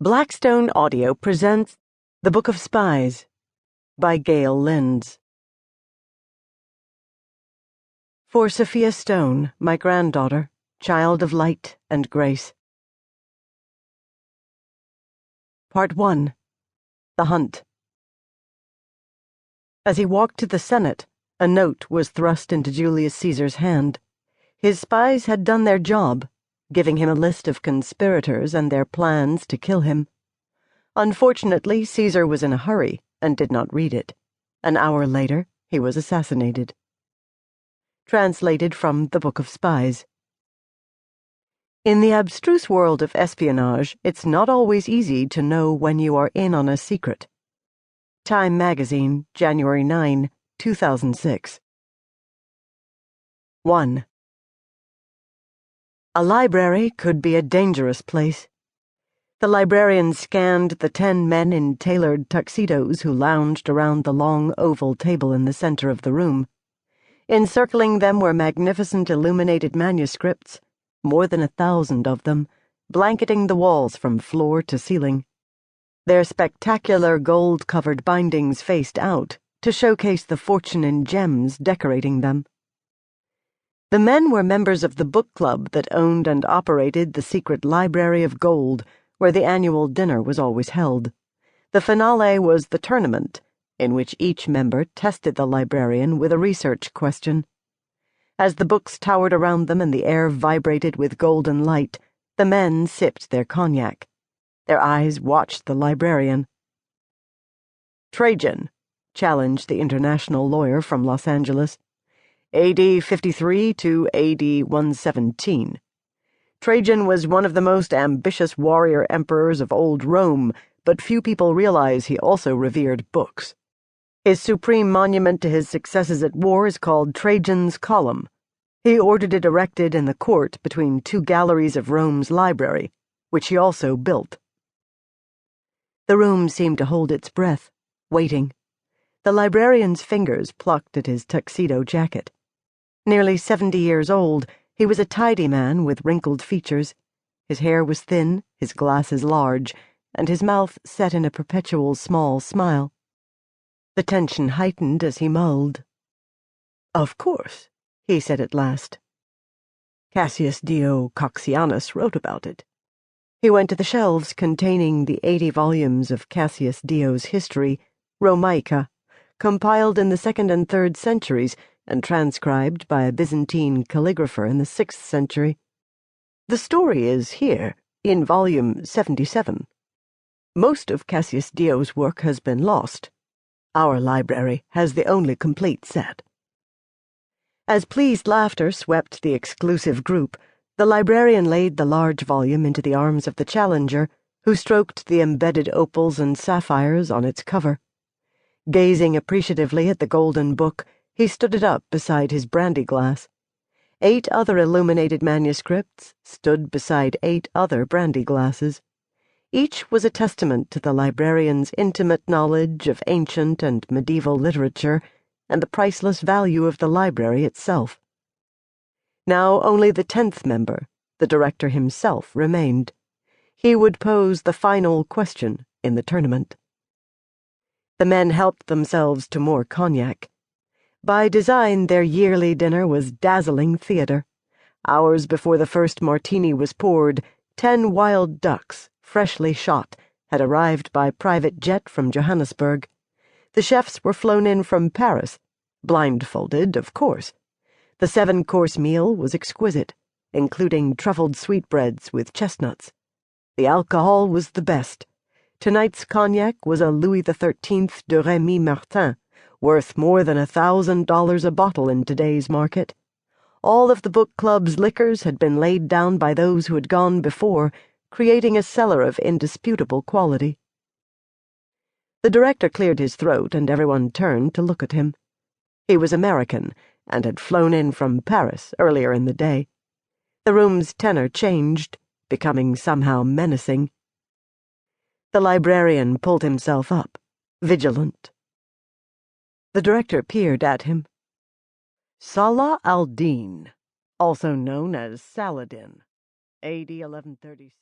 Blackstone Audio presents The Book of Spies by Gayle Lynds. For Sophia Stone, my granddaughter, child of light and grace. Part 1. The Hunt. As he walked to the Senate, a note was thrust into Julius Caesar's hand. His spies had done their job, giving him a list of conspirators and their plans to kill him. Unfortunately, Caesar was in a hurry and did not read it. An hour later, he was assassinated. Translated from The Book of Spies. In the abstruse world of espionage, it's not always easy to know when you are in on a secret. Time Magazine, January 9, 2006. 1. A library could be a dangerous place. The librarian scanned the 10 men in tailored tuxedos who lounged around the long oval table in the center of the room. Encircling them were magnificent illuminated manuscripts, more than 1,000 of them, blanketing the walls from floor to ceiling. Their spectacular gold-covered bindings faced out to showcase the fortune in gems decorating them. The men were members of the book club that owned and operated the secret Library of Gold, where the annual dinner was always held. The finale was the tournament, in which each member tested the librarian with a research question. As the books towered around them and the air vibrated with golden light, the men sipped their cognac. Their eyes watched the librarian. Trajan, challenged the international lawyer from Los Angeles. AD 53 to AD 117. Trajan was one of the most ambitious warrior emperors of old Rome, but few people realize he also revered books. His supreme monument to his successes at war is called Trajan's Column. He ordered it erected in the court between 2 galleries of Rome's library, which he also built. The room seemed to hold its breath, waiting. The librarian's fingers plucked at his tuxedo jacket. Nearly 70 years old, he was a tidy man with wrinkled features. His hair was thin, his glasses large, and his mouth set in a perpetual small smile. The tension heightened as he mulled. "Of course," he said at last. Cassius Dio Coxianus wrote about it. He went to the shelves containing the 80 volumes of Cassius Dio's history, Romaica, compiled in the 2nd and 3rd centuries and transcribed by a Byzantine calligrapher in the 6th century. The story is here, in volume 77. Most of Cassius Dio's work has been lost. Our library has the only complete set. As pleased laughter swept the exclusive group, the librarian laid the large volume into the arms of the challenger, who stroked the embedded opals and sapphires on its cover. Gazing appreciatively at the golden book, he stood it up beside his brandy glass. 8 other illuminated manuscripts stood beside 8 other brandy glasses. Each was a testament to the librarian's intimate knowledge of ancient and medieval literature and the priceless value of the library itself. Now only the 10th member, the director himself, remained. He would pose the final question in the tournament. The men helped themselves to more cognac. By design, their yearly dinner was dazzling theater. Hours before the first martini was poured, 10 wild ducks, freshly shot, had arrived by private jet from Johannesburg. The chefs were flown in from Paris, blindfolded, of course. The 7-course meal was exquisite, including truffled sweetbreads with chestnuts. The alcohol was the best. Tonight's cognac was a Louis XIII de Rémy Martin, worth more than $1,000 a bottle in today's market. All of the book club's liquors had been laid down by those who had gone before, creating a cellar of indisputable quality. The director cleared his throat, and everyone turned to look at him. He was American, and had flown in from Paris earlier in the day. The room's tenor changed, becoming somehow menacing. The librarian pulled himself up, vigilant. The director peered at him. Salah al-Din, also known as Saladin, AD 1136.